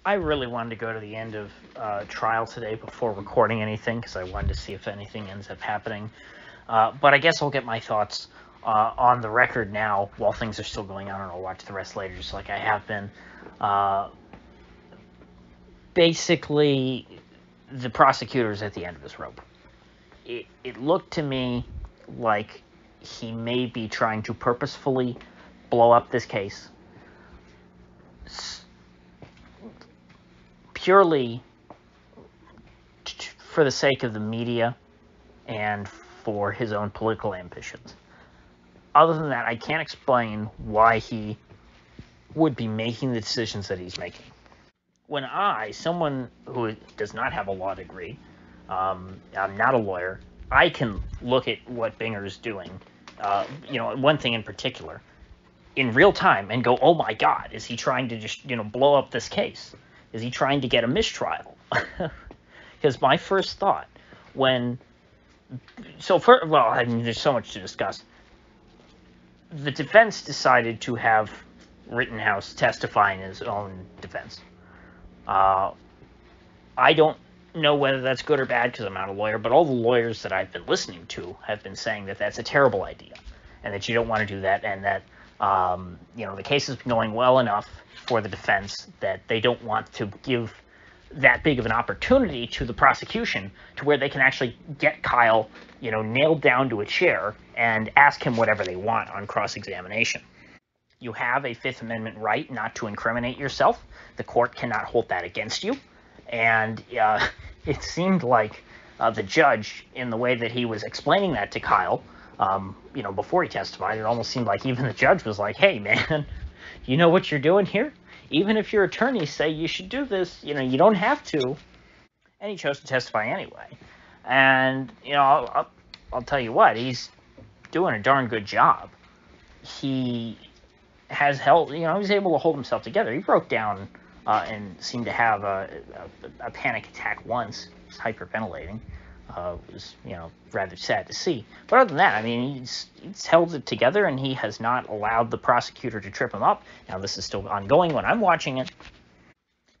I really wanted to go to the end of trial today before recording anything because I wanted to see if anything ends up happening. But I guess I'll get my thoughts on the record now while things are still going on, and I'll watch the rest later just like I have been. Basically, the prosecutor's at the end of his rope. It looked to me like he may be trying to purposefully blow up this case purely for the sake of the media and for his own political ambitions. Other than that, I can't explain why he would be making the decisions that he's making. When someone who does not have a law degree, I'm not a lawyer, I can look at what Binger is doing, one thing in particular, in real time and go, oh my God, is he trying to just, blow up this case? Is he trying to get a mistrial? Because my first thought there's so much to discuss. The defense decided to have Rittenhouse testify in his own defense. I don't know whether that's good or bad because I'm not a lawyer, but all the lawyers that I've been listening to have been saying that that's a terrible idea and that you don't want to do that, and that the case has been going well enough for the defense that they don't want to give that big of an opportunity to the prosecution to where they can actually get Kyle, nailed down to a chair and ask him whatever they want on cross-examination. You have a Fifth Amendment right not to incriminate yourself. The court cannot hold that against you. And it seemed like the judge, in the way that he was explaining that to Kyle, before he testified, it almost seemed like even the judge was like, hey, man, you know what you're doing here? Even if your attorneys say you should do this, you don't have to. And he chose to testify anyway. And, I'll tell you what, he's doing a darn good job. He has held, he was able to hold himself together. He broke down and seemed to have a panic attack once. He was hyperventilating. It was, rather sad to see. But other than that, he's held it together, and he has not allowed the prosecutor to trip him up. Now, this is still ongoing when I'm watching it,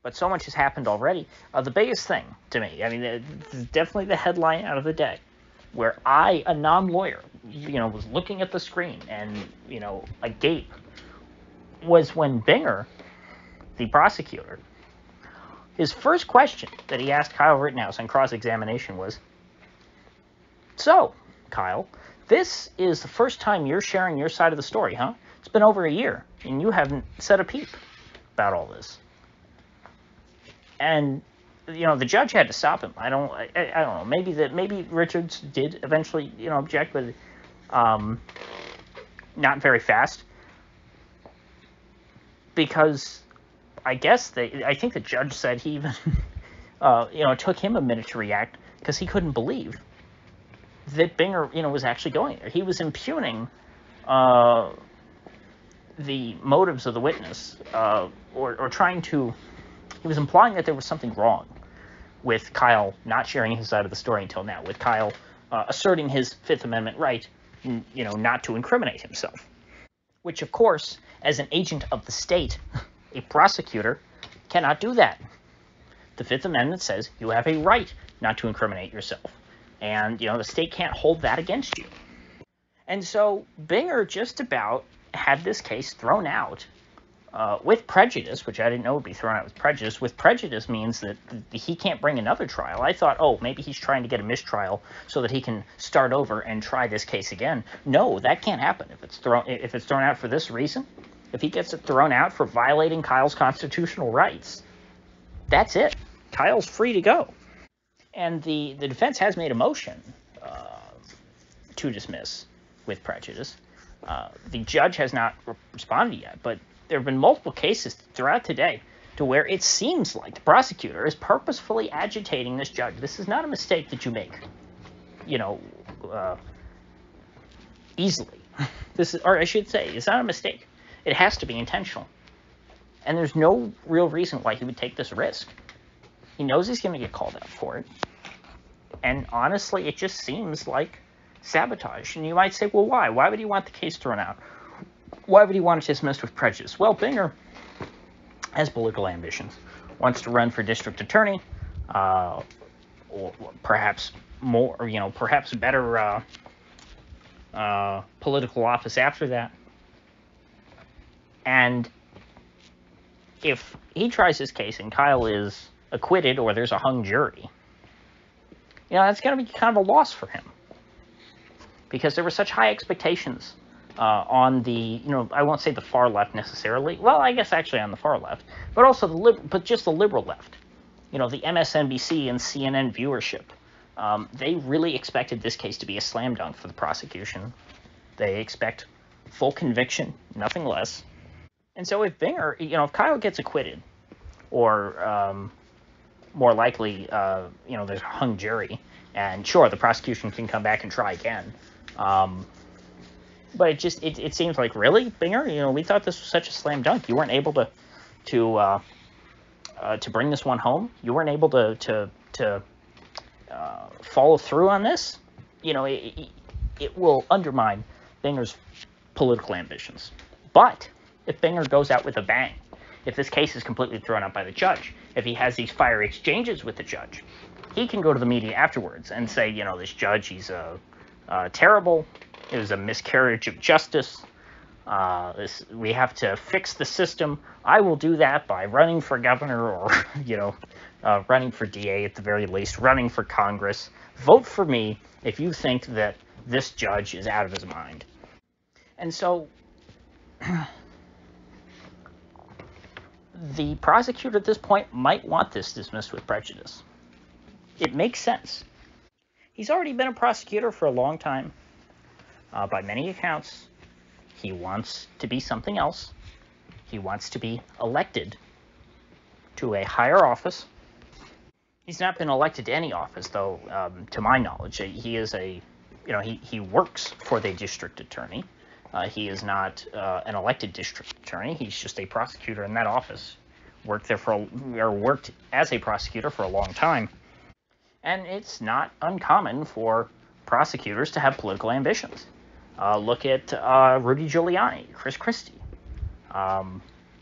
but so much has happened already. The biggest thing to me, this is definitely the headline out of the day, where I, a non-lawyer, was looking at the screen and, agape, was when Binger, the prosecutor, his first question that he asked Kyle Rittenhouse on cross-examination was, so, Kyle, this is the first time you're sharing your side of the story, huh? It's been over a year, and you haven't said a peep about all this. And, the judge had to stop him. I don't know. Maybe Richards did eventually, object, but not very fast. Because I think the judge said he even, it took him a minute to react because he couldn't believe that Binger, was actually going there. He was impugning the motives of the witness, or trying to, he was implying that there was something wrong with Kyle not sharing his side of the story until now, with Kyle asserting his Fifth Amendment right, not to incriminate himself. Which, of course, as an agent of the state, a prosecutor cannot do that. The Fifth Amendment says you have a right not to incriminate yourself. And, the state can't hold that against you. And so Binger just about had this case thrown out with prejudice, which I didn't know would be thrown out with prejudice. With prejudice means that he can't bring another trial. I thought, maybe he's trying to get a mistrial so that he can start over and try this case again. No, that can't happen if it's thrown out for this reason. If he gets it thrown out for violating Kyle's constitutional rights, that's it. Kyle's free to go. And the defense has made a motion to dismiss with prejudice. The judge has not responded yet, but there have been multiple cases throughout today to where it seems like the prosecutor is purposefully agitating this judge. This is not a mistake that you make, easily. Or I should say, it's not a mistake. It has to be intentional. And there's no real reason why he would take this risk. He knows he's going to get called out for it. And honestly, it just seems like sabotage. And you might say, well, why? Why would he want the case thrown out? Why would he want it dismissed with prejudice? Well, Binger has political ambitions, wants to run for district attorney, or perhaps more, or, perhaps better political office after that. And if he tries his case and Kyle is acquitted or there's a hung jury, that's going to be kind of a loss for him, because there were such high expectations on the, I won't say the far left necessarily. Well, I guess actually on the far left, but also but just the liberal left. The MSNBC and CNN viewership. They really expected this case to be a slam dunk for the prosecution. They expect full conviction, nothing less. And so if if Kyle gets acquitted, or more likely, there's a hung jury, and sure, the prosecution can come back and try again. But it seems like, really, Binger, we thought this was such a slam dunk. You weren't able to bring this one home. You weren't able to follow through on this. It will undermine Binger's political ambitions. But if Binger goes out with a bang, if this case is completely thrown out by the judge, if he has these fiery exchanges with the judge, he can go to the media afterwards and say, this judge, he's terrible. It was a miscarriage of justice. We have to fix the system. I will do that by running for governor, or, running for DA at the very least, running for Congress. Vote for me if you think that this judge is out of his mind. And so the prosecutor at this point might want this dismissed with prejudice. It makes sense. He's already been a prosecutor for a long time. By many accounts, he wants to be something else. He wants to be elected to a higher office. He's not been elected to any office, though, to my knowledge. He is he works for the district attorney. He is not an elected district attorney. He's just a prosecutor in that office. Worked as a prosecutor for a long time. And it's not uncommon for prosecutors to have political ambitions. Look at Rudy Giuliani, Chris Christie.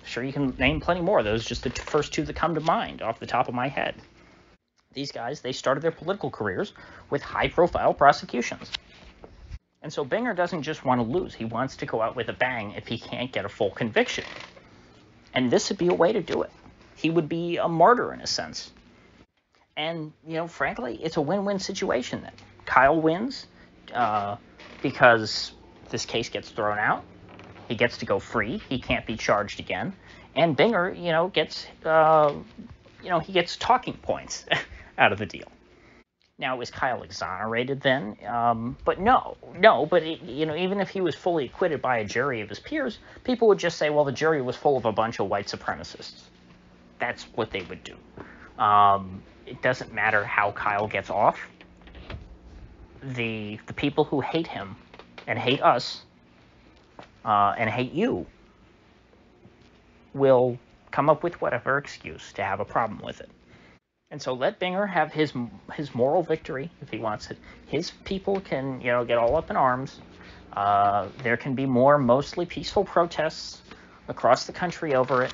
Sure, you can name plenty more. Those are just the first two that come to mind off the top of my head. These guys, they started their political careers with high-profile prosecutions. And so Binger doesn't just want to lose. He wants to go out with a bang if he can't get a full conviction. And this would be a way to do it. He would be a martyr in a sense. And, frankly, it's a win-win situation then. Kyle wins because this case gets thrown out. He gets to go free. He can't be charged again. And Binger, gets, he gets talking points out of the deal. Now, is Kyle exonerated then? But no. But even if he was fully acquitted by a jury of his peers, people would just say, well, the jury was full of a bunch of white supremacists. That's what they would do. It doesn't matter how Kyle gets off. The people who hate him and hate us and hate you will come up with whatever excuse to have a problem with it. And so let Binger have his moral victory if he wants it. His people can, get all up in arms. There can be more mostly peaceful protests across the country over it.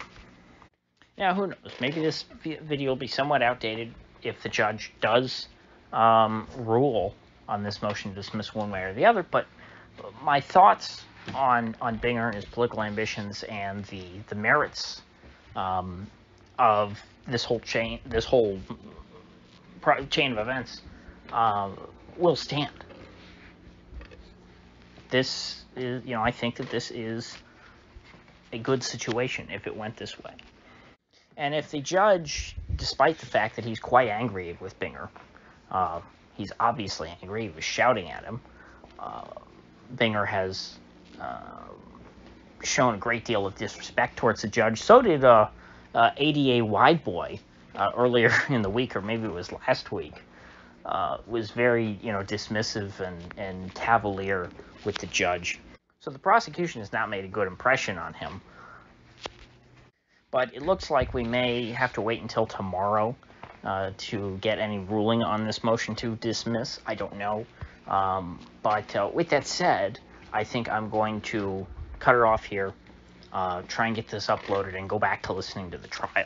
Now, who knows? Maybe this video will be somewhat outdated if the judge does rule on this motion to dismiss one way or the other. But my thoughts on Binger and his political ambitions and the merits of this whole chain of events will stand. This is, I think that this is a good situation if it went this way. And if the judge, despite the fact that he's quite angry with Binger, he's obviously angry, he was shouting at him, Binger has shown a great deal of disrespect towards the judge. So did ADA Wide Boy earlier in the week, or maybe it was last week, was very, dismissive and cavalier with the judge. So the prosecution has not made a good impression on him. But it looks like we may have to wait until tomorrow to get any ruling on this motion to dismiss. I don't know. But with that said, I think I'm going to cut it off here. try and get this uploaded and go back to listening to the trial.